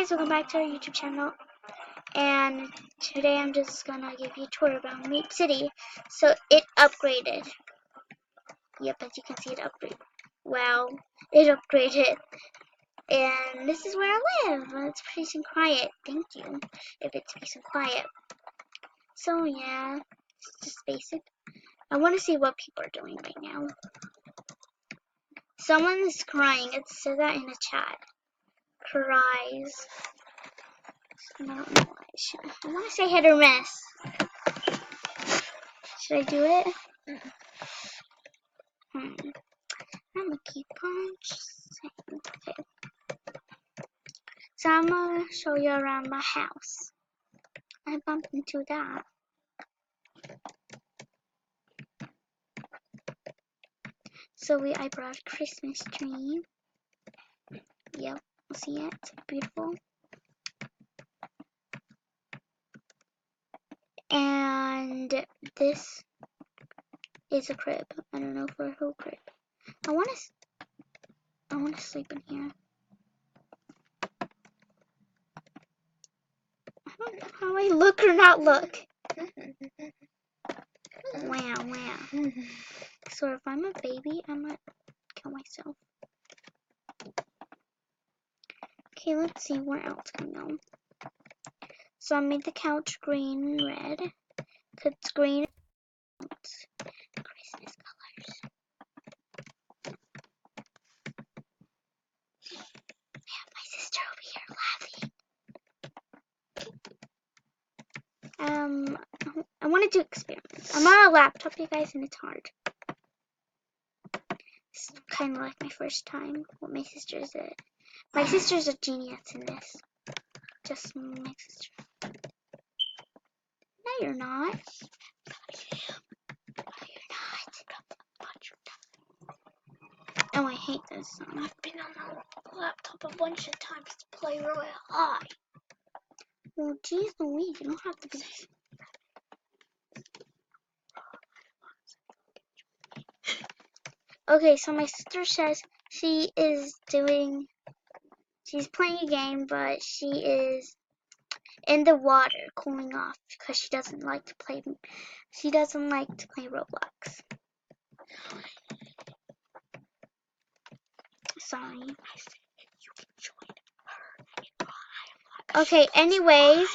Guys, welcome back to our YouTube channel, and today I'm just gonna give you a tour about Meep City. So it upgraded. Yep, as you can see, it upgraded. Wow, it upgraded, and this is where I live. It's peace and quiet. Thank you. If it's peace and quiet. So yeah, it's just basic. I want to see what people are doing right now. Someone is crying. It says that in the chat. Cries. I don't know why. I want to say hit or miss. Should I do it? I'm gonna keep on saying. Okay. So I'm gonna show you around my house. I bumped into that. So I brought a Christmas tree. Yep, see it? It's beautiful. And this is a crib. I don't know for who crib. I wanna sleep in here. I don't know how I look or not look. Wow. So if I'm a baby, I might kill myself. Okay, let's see where else can go. So I made the couch green and red. Cause it's green. It's Christmas colors. I have my sister over here laughing. I want to do experiments. I'm on a laptop, you guys, and it's hard. It's kind of like my first time. What my sister's at. My sister's a genius in this. Just my sister. No, you're not. Oh, I hate this song. I've been on the laptop a bunch of times to play Royal High. Well, geez Louise, you don't have to be. Okay, so my sister says she's playing a game, but she is in the water cooling off because she doesn't like to play Roblox. Sorry. Okay, anyways,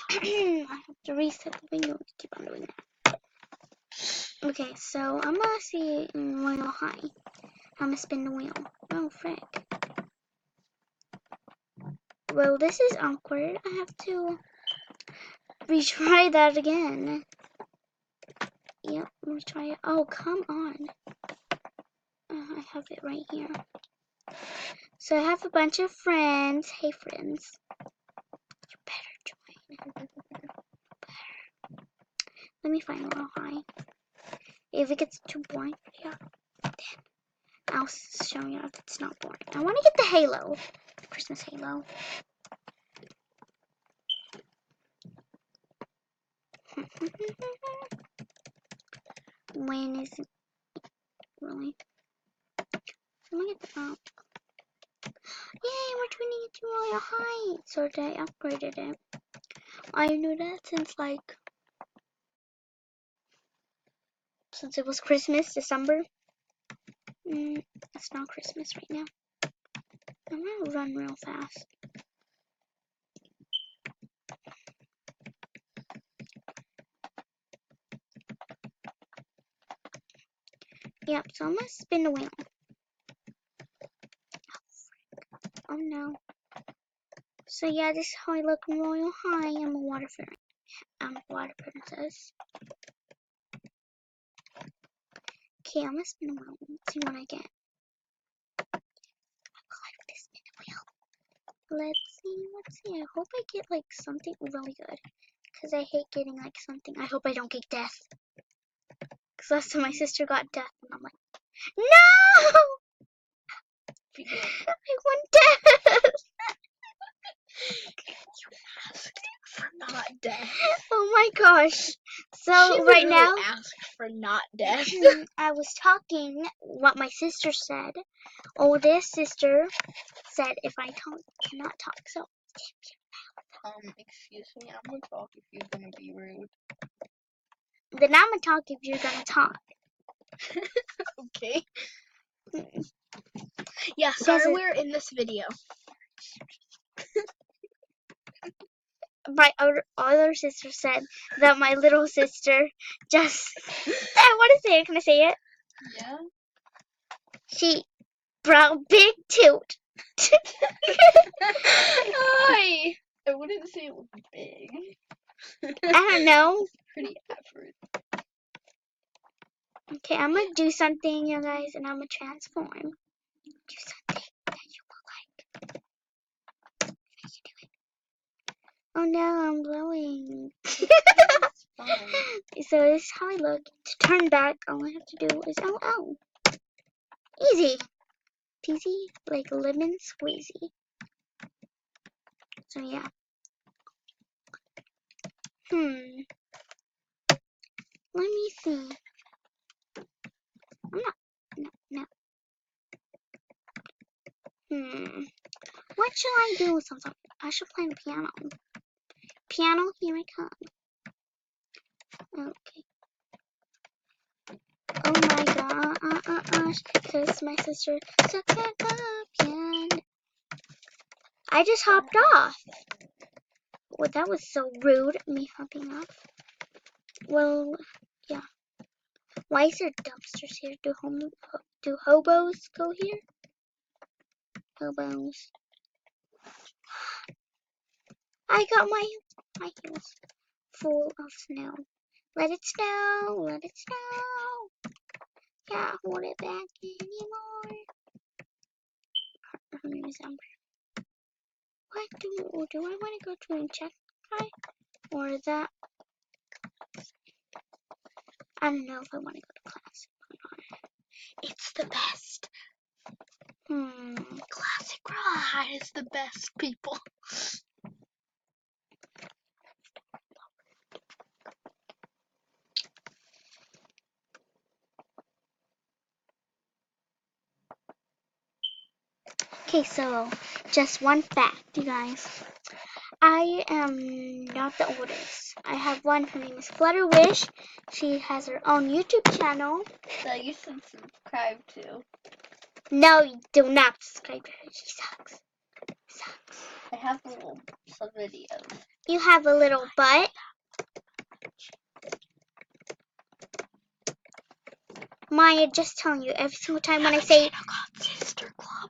I have to reset the video to keep on doing that. Okay, so I'm gonna see in Royal High. I'm gonna spin the wheel. Oh, frick. Well, this is awkward. I have to retry that again. Yep, retry it. Oh, come on. I have it right here. So I have a bunch of friends. Hey, friends. You better join. Let me find Royal High. If it gets too boring for you, then I'll show you if it's not boring. I want to get the halo. The Christmas halo. When is it? Really? So I'm gonna get the Yay, we're twinning it to Royal High. So I upgraded it. I knew that since it was Christmas, December. It's not Christmas right now. I'm gonna run real fast. Yep, so I'm gonna spin the wheel. Oh no. So yeah, this is how I look in Royal High. I'm a water fairy. I'm a water princess. Okay, I'm gonna spin the wheel. Let's see what I get. Let's see. I hope I get like something really good. Because I hate getting like something. I hope I don't get death. Because last time my sister got death and I'm like, no! I want death! You asked for not death. Oh my gosh. So right now, asked for not death. I was talking what my sister said. Oldest sister said if I cannot talk. So Excuse me, I'm gonna talk if you're gonna be rude. Then I'm gonna talk if you're gonna talk. Okay. Yeah, Because sorry it- we're in this video. My other sister said that my little sister just. I want to say it. Can I say it? Yeah. She brought big toot. I wouldn't say it was big. I don't know. Pretty average. Okay, I'm gonna do something, you guys, and I'm gonna transform. Do something that you will like. I can do it. Oh no, I'm blowing. It's fine. So this is how I look. To turn back, all I have to do is oh. Easy. Peasy, like lemon squeezy. So yeah. Let me see. I'm not. No. What should I do with something? I should play the piano. Piano, here I come. Okay. Oh my gosh, because my sister suck at the piano. I just hopped off. Well, that was so rude, me hopping off. Well, yeah. Why is there dumpsters here? Do hobos go here? Hobos. I got my heels full of snow. Let it snow, let it snow. Can't hold it back anymore. Her name is Amber. What do I want to go to and check guy? Or is that? I don't know if I want to go to class or not. It's the best. Classic Rock is the best, people. Okay, so just one fact, you guys. I am not the oldest. I have one. Her name is Flutterwish. She has her own YouTube channel. That you should subscribe to. No, you do not subscribe to her. She sucks. I have some videos. You have a little butt. Maya, just telling you, every single time when I say Sister Club.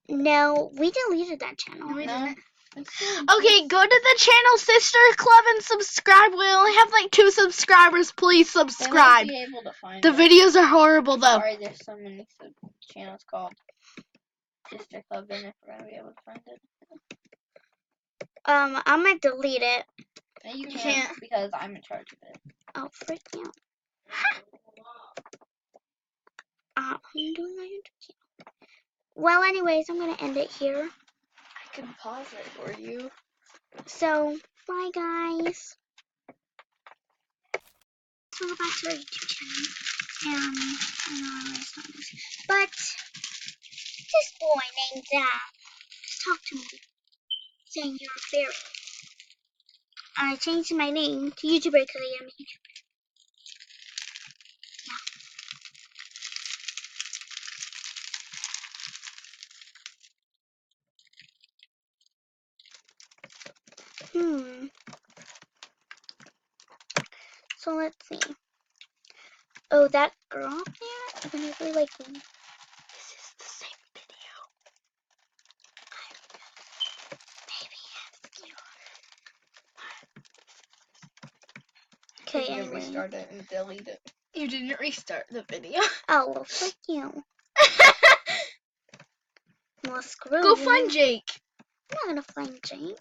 no, we deleted that channel. No, we didn't. Okay, go to the channel Sister Club and subscribe. We only have like 2 subscribers. Please subscribe. Be able to find The it. videos are horrible though. Sorry, there's so many channels called Sister Club, and if we're gonna be able to find it. I'm gonna delete it. No, you You can't can't. because I'm in charge of it. Oh, frick you. I'm doing my YouTube channel. Well, anyways, I'm gonna end it here. I can pause it for you. So, bye guys. Let's go back to our YouTube channel. And I know I always done this. But this boy named Zach just talked to me, saying you're a fairy. I changed my name to YouTuber because I am a YouTuber. So let's see. Oh, that girl up there? Whenever like This is the same video. maybe okay, You anyway. restart it and delete it. You didn't restart the video. Oh, well, fuck you. Well, screw Go you. find Jake. I'm not gonna find Jake.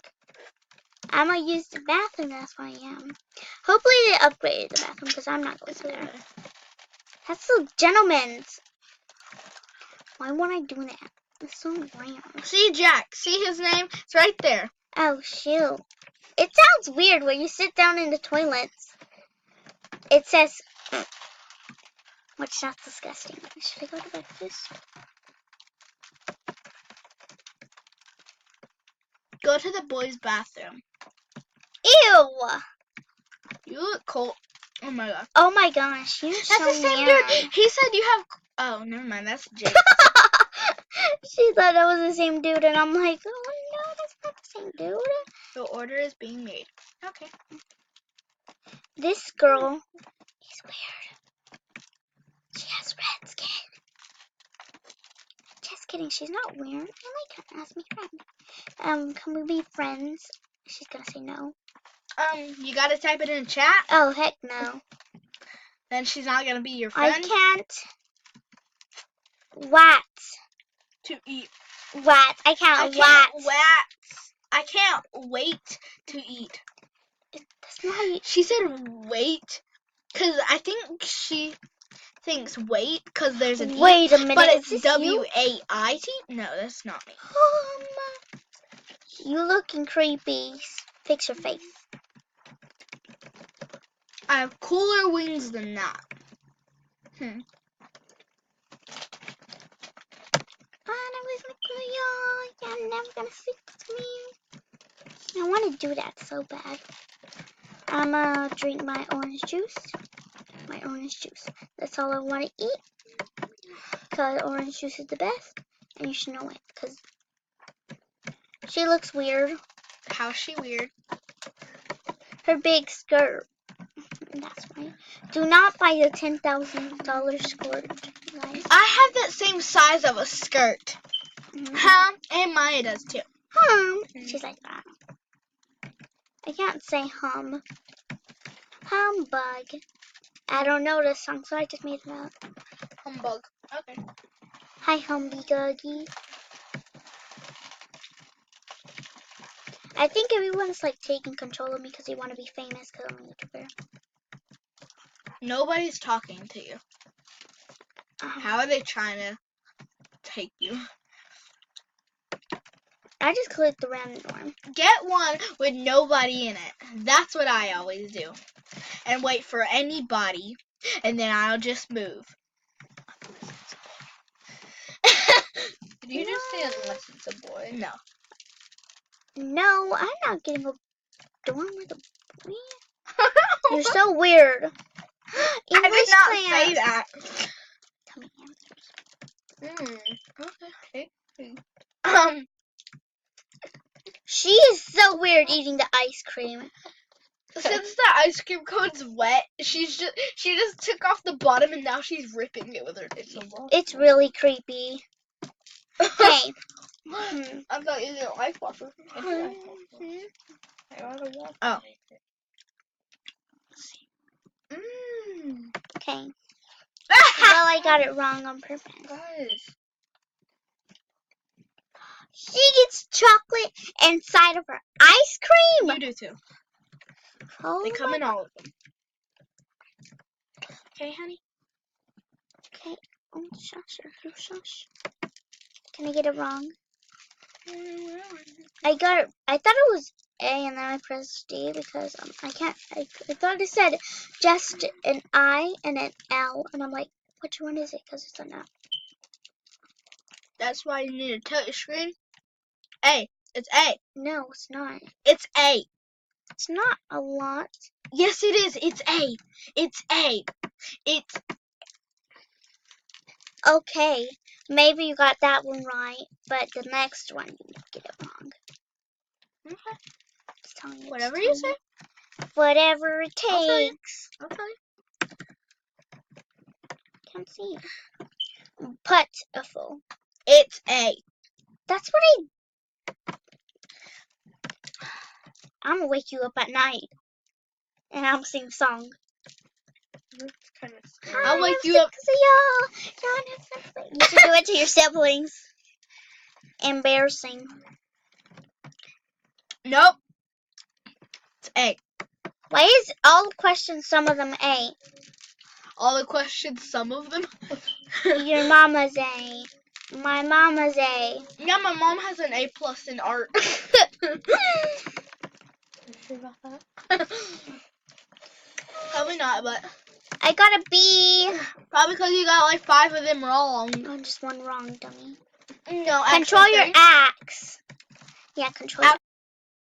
I'm gonna use the bathroom, that's why I am. Hopefully they upgraded the bathroom because I'm not going there. That's the gentleman's. Why won't I do that? It's so random. See Jack. See his name? It's right there. Oh, shoot. It sounds weird when you sit down in the toilets. It says, which that's disgusting. Should I go to breakfast? Go to the boys' bathroom. Ew! You look cold. Oh my god. Oh my gosh, you're That's so the same weird. dude. He said you have. Oh, never mind. That's Jake. She thought that was the same dude, and I'm like, oh no, that's not the same dude. The order is being made. Okay. This girl is weird. She has red skin. Just kidding, she's not weird. I like her as my friend. Can we be friends? She's gonna say no. You gotta type it in chat. Oh, heck no. Then she's not gonna be your I friend. can't. What? To eat. What? I can't. I can't wait to eat. That's not. She said wait, cause I think she thinks wait, cause there's an Wait E, a minute. but Is it's this you? W-A-I-T. No, that's not me. You looking creepy. Fix your face. I have cooler wings than that. You're never gonna speak to me. I want to do that so bad. I'm gonna drink my orange juice. My orange juice. That's all I want to eat. Because orange juice is the best. And you should know it. Because she looks weird. How's she weird? Her big skirt. That's why. Do not buy the $10,000 skirt, guys. I have that same size of a skirt. And Maya does too. She's like that. I can't say hum. Humbug. I don't know this song, so I just made it up. Humbug. Okay. Hi, Humbuguggy. I think everyone's like taking control of me because they want to be famous because I'm a YouTuber. Nobody's talking to you. How are they trying to take you? I just clicked the random one. Get one with nobody in it. That's what I always do. And wait for anybody, and then I'll just move. Did you just say unless it's a boy? No. No, I'm not getting a dorm with a boy. You're so weird. I did not class. say that. Tell me answers. Okay. She is so weird eating the ice cream. Since the ice cream cone's wet, she just took off the bottom and now she's ripping it with her teeth. It's really creepy. Hey. I thought you didn't like waffles. Oh. Okay. Well, I got it wrong on purpose. Guys. She gets chocolate inside of her ice cream. You do too. Oh, They come in all of them. Okay, honey. Okay. Oh, shush. Shush. Can I get it wrong? I got it. I thought it was A and then I pressed D because I can't. I thought it said just an I and an L, and I'm like, which one is it? Because it's an L. That's why you need a touch screen. A. It's A. No, it's not. It's A. It's not a lot. Yes, it is. It's A. It's A. It's Okay. Maybe you got that one right, but the next one you get it wrong. okay. Just telling you. Whatever you say. Whatever it I'll tell you. takes. I'll tell you. Can't see. Puttiful. It's A. That's what I'm gonna wake you up at night, and I'm sing a song. Kind of scary. I'll wake you up. You should do it to your siblings. Embarrassing. Nope. It's A. Why is all the questions, some of them A? All the questions, some of them. Your mama's A. My mama's A. Yeah, my mom has an A+ in art. You sure about that? Probably not, but I got a B. probably because you got like 5 of them wrong. Oh, just one wrong, dummy. No, Control actually your 3. axe. Yeah, control your